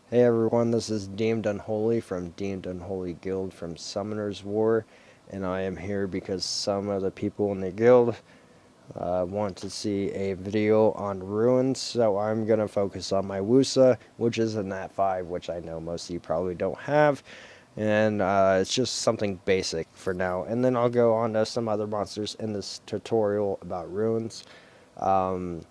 Hey everyone, this is Deemed Unholy from Deemed Unholy Guild from Summoner's War, and I am here because some of the people in the guild want to see a video on ruins, so I'm going to focus on my Wusa, which is a Nat 5, which I know most of you probably don't have, and it's just something basic for now, and then I'll go on to some other monsters in this tutorial about ruins. Um,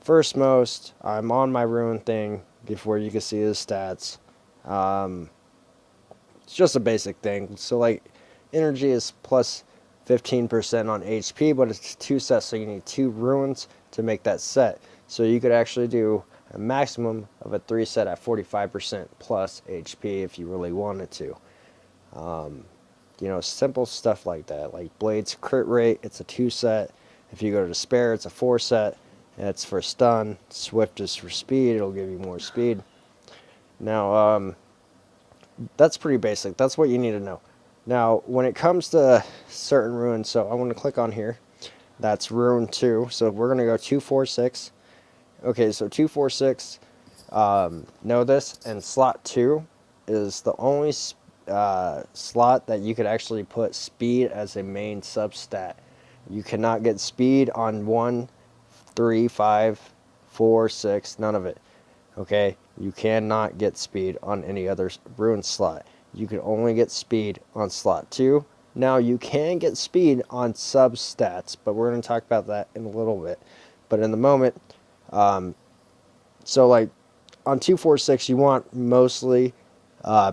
First most, I'm on my ruin thing before you can see the stats. Um, it's just a basic thing. So like energy is plus 15% on HP, but it's two sets, so you need two ruins to make that set. So you could actually do a maximum of a three set at 45% plus HP if you really wanted to. Um, simple stuff like that. Like Blades crit rate, it's a two set. If you go to Despair, it's a four set. And it's for stun. Swift is for speed. It'll give you more speed. Now, that's pretty basic. That's what you need to know. Now, when it comes to certain runes, so I want to click on here. That's rune 2. So we're going to go 246. Okay, so 246. Know this, and slot 2 is the only slot that you could actually put speed as a main substat. You cannot get speed on 1, 3, 5, 4, 6, none of it. Okay, you cannot get speed on any other rune slot. You can only get speed on slot 2. Now you can get speed on substats, but we're going to talk about that in a little bit. But in the moment, um, so like on 246, you want mostly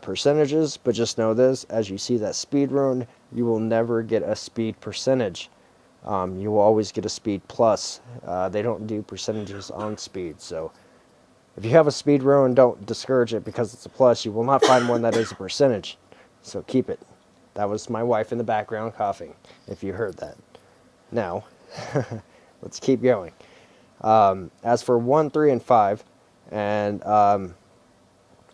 percentages, but just know this: as you see that speed rune, you will never get a speed percentage. You will always get a speed plus. They don't do percentages on speed, so if you have a speed rune, don't discourage it because it's a plus. You will not find one that is a percentage, so keep it. That was my wife in the background coughing, if you heard that. Now, let's keep going. As for 1, 3, and 5, and I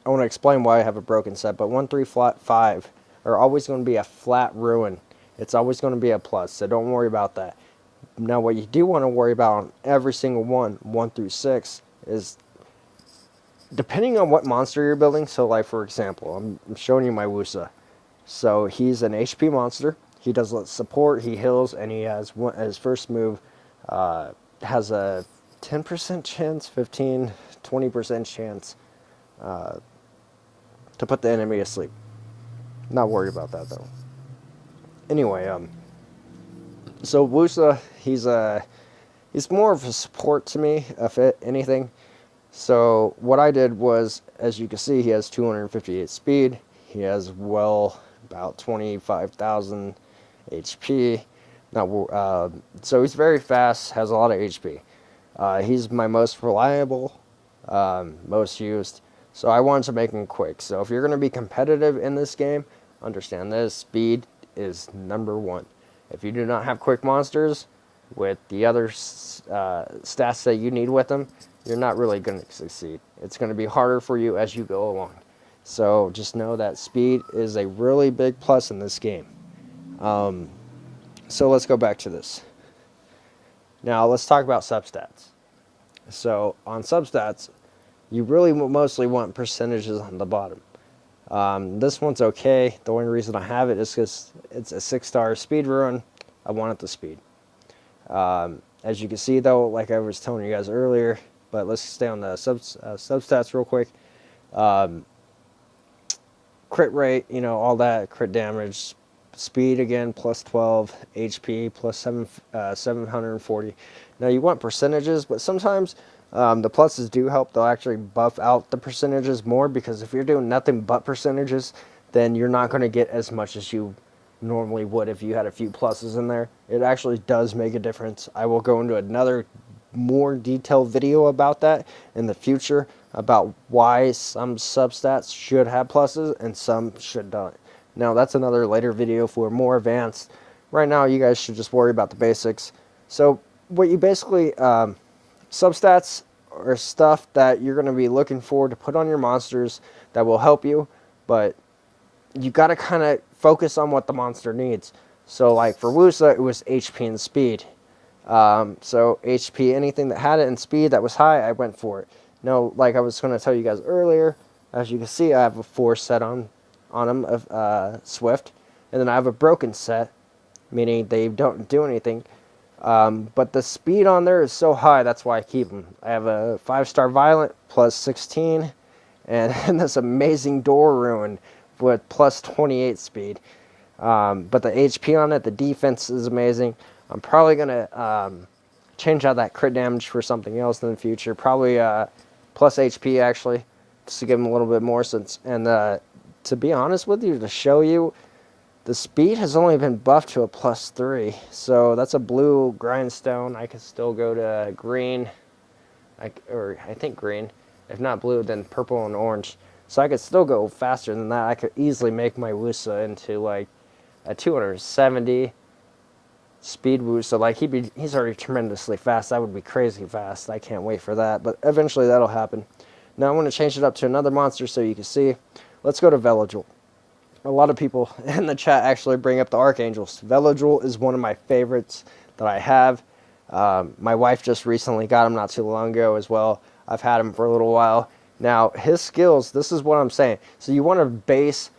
want to explain why I have a broken set, but 1, 3, flat, 5 are always going to be a flat ruin. It's always going to be a plus, so don't worry about that. Now, what you do want to worry about on every single one, 1 through 6, is depending on what monster you're building. So, like, for example, I'm showing you my Wusa. So, he's an HP monster. He does support, he heals, and he has his first move has a 10% chance, 15, 20% chance to put the enemy asleep. Not worried about that though. Anyway, so Wusa, he's more of a support to me, if anything. So what I did was, as you can see, he has 258 speed. He has about 25,000 HP. Now, so he's very fast, has a lot of HP. He's my most reliable, most used. So I wanted to make him quick. So if you're going to be competitive in this game, understand this: speed is number one. If you do not have quick monsters with the other stats that you need with them, you're not really going to succeed. It's going to be harder for you as you go along. So just know that speed is a really big plus in this game. So let's go back to this. Now let's talk about substats. So on substats, you really mostly want percentages on the bottom. This one's okay. The only reason I have it is because it's a 6-star speed run. I wanted the speed. As you can see, though, like I was telling you guys earlier, but let's stay on the substats real quick. Crit rate, all that, crit damage, speed again, plus 12, HP, plus 740. Now, you want percentages, but sometimes the pluses do help. They'll actually buff out the percentages more, because if you're doing nothing but percentages, then you're not going to get as much as you normally would if you had a few pluses in there. It actually does make a difference. I will go into another more detailed video about that in the future, about why some substats should have pluses and some should not. Now, that's another later video for more advanced. Right now, you guys should just worry about the basics. So what you basically, substats are stuff that you're going to be looking for to put on your monsters that will help you, but you got to kind of focus on what the monster needs. So like for Wusa, it was HP and speed. So HP, anything that had it in speed that was high, I went for it. No, like I was going to tell you guys earlier, As you can see, I have a 4 set on them of Swift, and then I have a broken set, meaning they don't do anything. But the speed on there is so high, that's why I keep them. I have a 5-star Violent plus 16, and this amazing Door Ruin with plus 28 speed. But the HP on it, the defense is amazing. I'm probably going to change out that crit damage for something else in the future. Probably plus HP, actually, just to give them a little bit more. And to be honest with you, to show you, the speed has only been buffed to a plus 3. So that's a blue grindstone. I could still go to green, or I think green. If not blue, then purple and orange. So I could still go faster than that. I could easily make my Wusa into like a 270 speed Wusa. Like he's already tremendously fast. That would be crazy fast. I can't wait for that. But eventually that'll happen. Now I want to change it up to another monster so you can see. Let's go to Veligil. A lot of people in the chat actually bring up the Archangels. Veligil is one of my favorites that I have. My wife just recently got him not too long ago as well. I've had him for a little while. Now, his skills, this is what I'm saying. So you want to base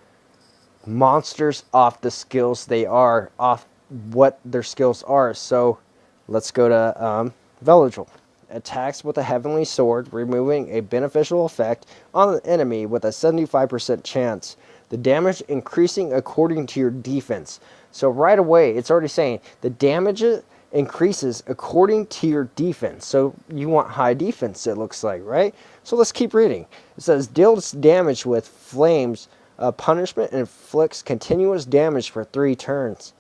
monsters off the skills they are, off what their skills are. So let's go to Veligil. Attacks with a heavenly sword, removing a beneficial effect on the enemy with a 75% chance. The damage increasing according to your defense. So right away, it's already saying the damage increases according to your defense. So you want high defense, it looks like, right? So let's keep reading. It says, deals damage with flames. Punishment inflicts continuous damage for 3 turns.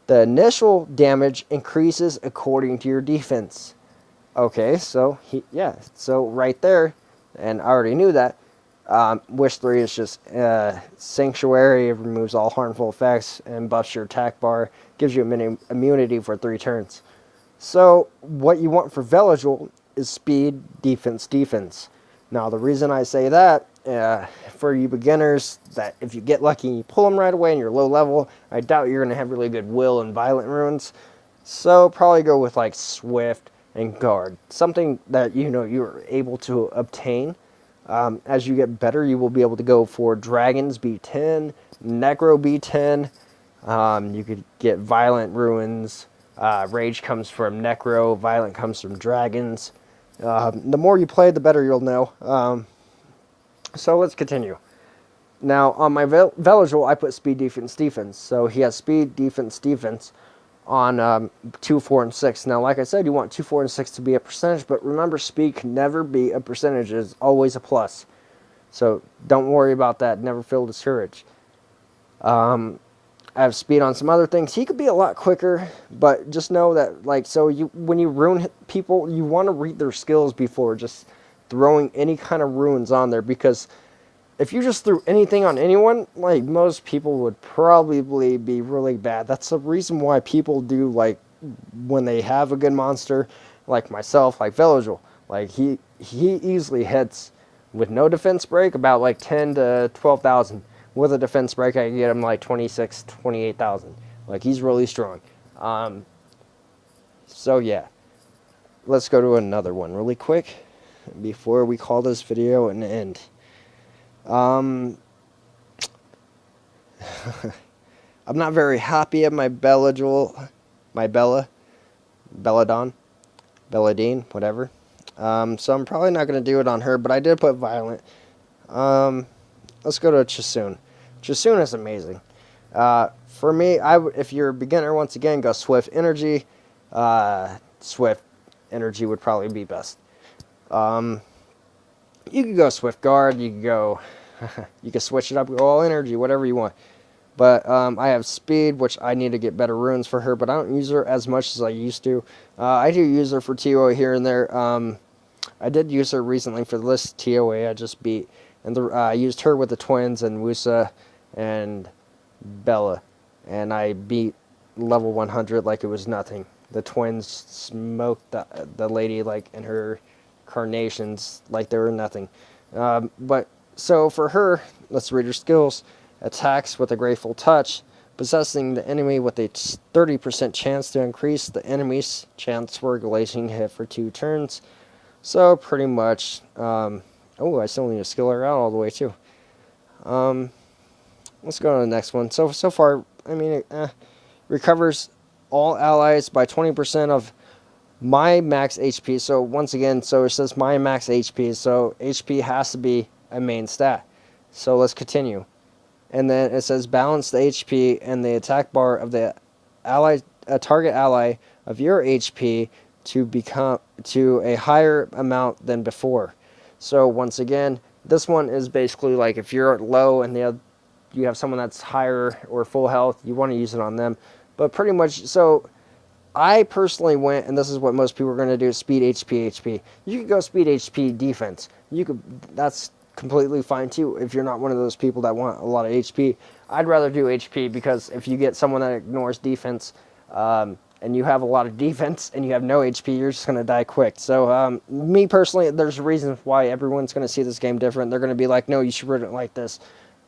The initial damage increases according to your defense. Okay, so so right there, and I already knew that. Wish 3 is just Sanctuary. It removes all harmful effects and buffs your attack bar. Gives you immunity for 3 turns. So what you want for Veligil is speed, defense, defense. Now the reason I say that, for you beginners, that if you get lucky and you pull them right away and you're low level, I doubt you're going to have really good will and violent runes. So probably go with like Swift and Guard. Something that you're able to obtain. As you get better, you will be able to go for Dragons B10, Necro B10. You could get Violent Ruins. Rage comes from Necro. Violent comes from Dragons. The more you play, the better you'll know. So let's continue. Now, on my Veligil, I put speed, defense, defense. So he has speed, defense, defense on 2, 4, and 6. Now, like I said, you want 2, 4, and 6 to be a percentage, but remember, speed can never be a percentage. It's always a plus. So don't worry about that. Never feel discouraged. I have speed on some other things. He could be a lot quicker, but just know that, when you ruin people, you want to read their skills before just throwing any kind of ruins on there, because if you just threw anything on anyone, like, most people would probably be really bad. That's the reason why people do, like, when they have a good monster, like myself, like Veligil, like, he easily hits with no defense break about, like, 10 to 12,000. With a defense break, I can get him, like, 26, 28,000. Like, he's really strong. So, yeah. Let's go to another one really quick before we call this video an end. I'm not very happy at my Belladine, whatever. So I'm probably not going to do it on her, but I did put Violent. Let's go to Chasun. Chasun is amazing. For me, if you're a beginner, once again, go Swift Energy. Swift Energy would probably be best. You could go Swift Guard, you could go, you could switch it up, go all energy, whatever you want. But I have speed, which I need to get better runes for her, but I don't use her as much as I used to. I do use her for TOA here and there. I did use her recently for this TOA I just beat. And I used her with the twins and Wusa and Bella. And I beat level 100 like it was nothing. The twins smoked the lady, like, in her carnations like they were nothing. But so for her, let's read her skills. Attacks with a Grateful Touch, possessing the enemy with a 30% chance to increase the enemy's chance for a glazing hit for 2 turns. So pretty much Oh, I still need to skill her out all the way too. Um, let's go to the next one. So far, I mean, recovers all allies by 20% of my max HP. So once again, so it says my max HP. So HP has to be a main stat. So let's continue. And then it says balance the HP and the attack bar of the ally, a target ally of your HP to become to a higher amount than before. So once again, this one is basically like if you're low and you have someone that's higher or full health, you want to use it on them. But pretty much, so I personally went, and this is what most people are going to do: speed HP, HP. You could go speed HP defense. You could. That's completely fine too. If you're not one of those people that want a lot of HP, I'd rather do HP because if you get someone that ignores defense, and you have a lot of defense and you have no HP, you're just going to die quick. So me personally, there's a reason why everyone's going to see this game different. They're going to be like, no, you should run it like this.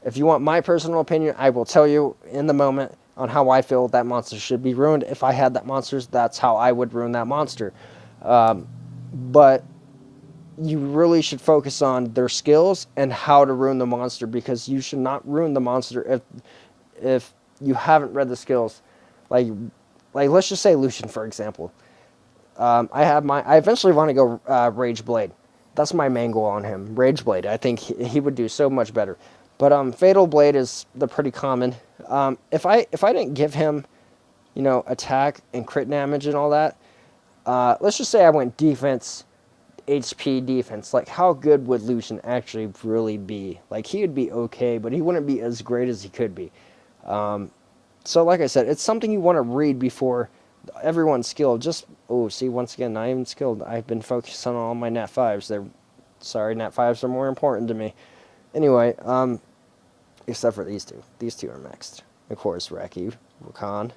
If you want my personal opinion, I will tell you in the moment on how I feel that monster should be ruined. If I had that monster, that's how I would ruin that monster. But you really should focus on their skills and how to ruin the monster, because you should not ruin the monster if you haven't read the skills. Like let's just say Lucian, for example. I eventually want to go Rage Blade. That's my main goal on him. Rage Blade. I think he would do so much better. But Fatal Blade is the pretty common. If I didn't give him, attack and crit damage and all that, let's just say I went defense, HP defense. Like, how good would Lucian actually really be? Like, he would be okay, but he wouldn't be as great as he could be. So like I said, it's something you want to read before everyone's skilled. See, once again, not even skilled. I've been focused on all my Nat 5s. Nat 5s are more important to me. Anyway, except for these two. These two are mixed. Of course, Reki, Rakan.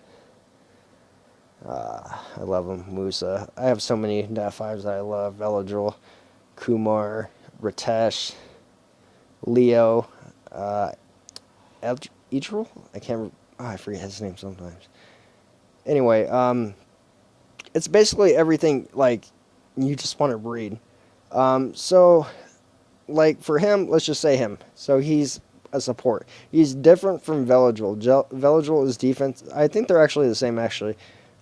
I love them. Musa. I have so many Nat 5s that I love. Veladril, Kumar, Ritesh, Leo, Idril? I forget his name sometimes. Anyway, it's basically everything, like, you just want to read. So, like, for him, let's just say him. So he's a support. He's different from Veladril. Veladril is defense. I think they're actually the same, actually.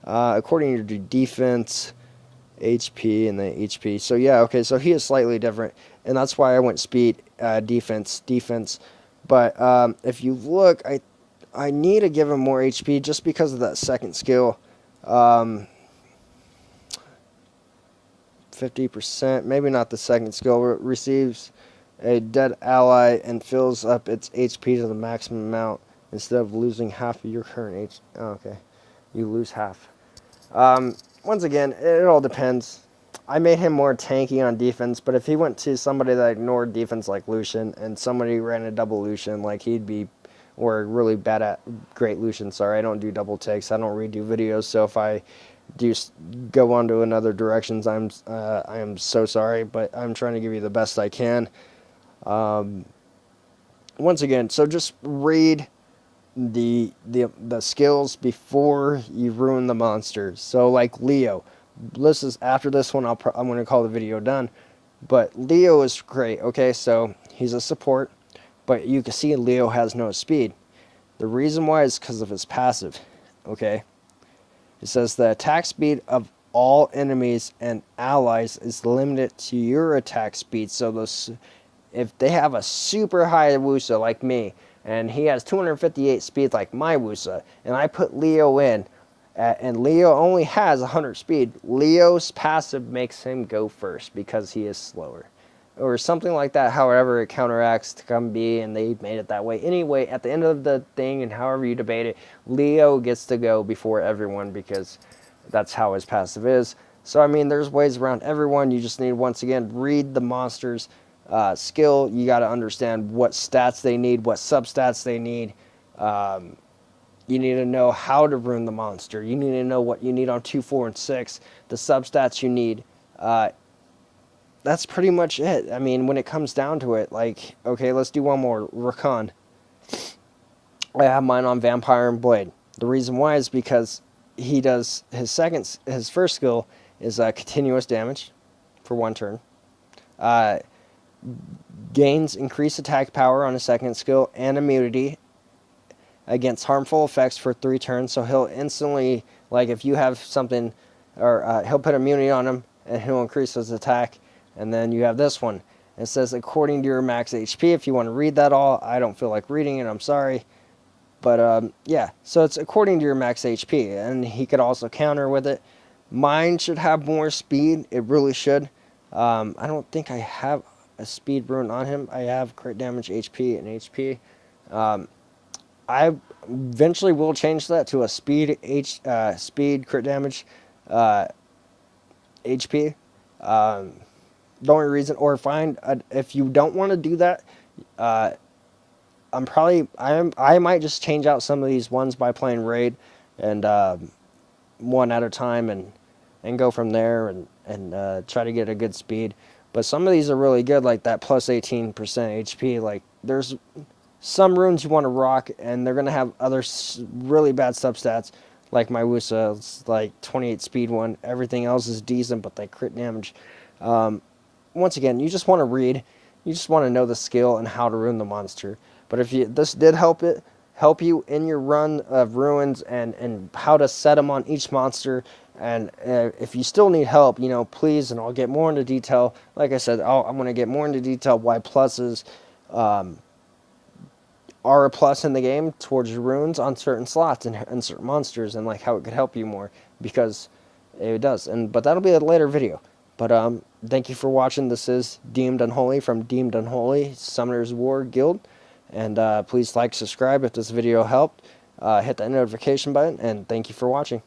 According to defense, HP, and then HP. So, yeah, okay, so he is slightly different. And that's why I went speed, defense. But if you look, I need to give him more HP just because of that second skill. 50%, maybe not the second skill. Receives a dead ally and fills up its HP to the maximum amount instead of losing half of your current HP. Oh, okay, you lose half. Once again, it all depends. I made him more tanky on defense, but if he went to somebody that ignored defense like Lucian and somebody ran a double Lucian, like he'd be, or really bad at great Lucian. Sorry, I don't do double takes. I don't redo videos. So if I do go on to another directions, I am so sorry, but I'm trying to give you the best I can. Once again, so just read the skills before you ruin the monsters. So like Leo, after this one, I'm going to call the video done. But Leo is great. Okay, so he's a support, but you can see Leo has no speed. The reason why is because of his passive. Okay, it says the attack speed of all enemies and allies is limited to your attack speed. So if they have a super high Wusa like me, and he has 258 speed like my Wusa, and I put Leo in, and Leo only has 100 speed, Leo's passive makes him go first because he is slower. Or something like that, however it counteracts to come be, and they made it that way. Anyway, at the end of the thing, and however you debate it, Leo gets to go before everyone because that's how his passive is. So, I mean, there's ways around everyone. You just need, once again, read the monster's skill. You got to understand what stats they need, what substats they need. You need to know how to ruin the monster. You need to know what you need on 2, 4, and 6, the substats you need. That's pretty much it. I mean, when it comes down to it, like, okay, let's do one more. Rakan. I have mine on Vampire and Blade. The reason why is because he does his first skill is continuous damage for 1 turn. gains increased attack power on his second skill and immunity against harmful effects for 3 turns. So he'll instantly, like if you have something, or he'll put immunity on him and he'll increase his attack. And then you have this one. It says according to your max HP. If you want to read that all, I don't feel like reading it, I'm sorry. But yeah, so it's according to your max HP, and he could also counter with it. Mine should have more speed. It really should. I don't think I have a speed rune on him. I have crit damage, HP, and HP. I eventually will change that to a speed crit damage, HP. The only reason, or find if you don't want to do that, I might just change out some of these ones by playing raid, and one at a time, and go from there, and try to get a good speed. But some of these are really good, like that plus 18% HP. Like there's some runes you want to rock, and they're gonna have other really bad substats. Like my Wusa, it's like 28 speed one. Everything else is decent, but they crit damage. Once again, you just want to read. You just want to know the skill and how to rune the monster. But if this did help you in your run of ruins, and how to set them on each monster. And if you still need help, please, and I'll get more into detail. Like I said, I'm going to get more into detail why pluses are a plus in the game towards your runes on certain slots and certain monsters, and like how it could help you more, because it does. But that'll be a later video. But thank you for watching. This is Deemed Unholy from Deemed Unholy Summoners War Guild. And please like, subscribe if this video helped. Hit that notification button, and thank you for watching.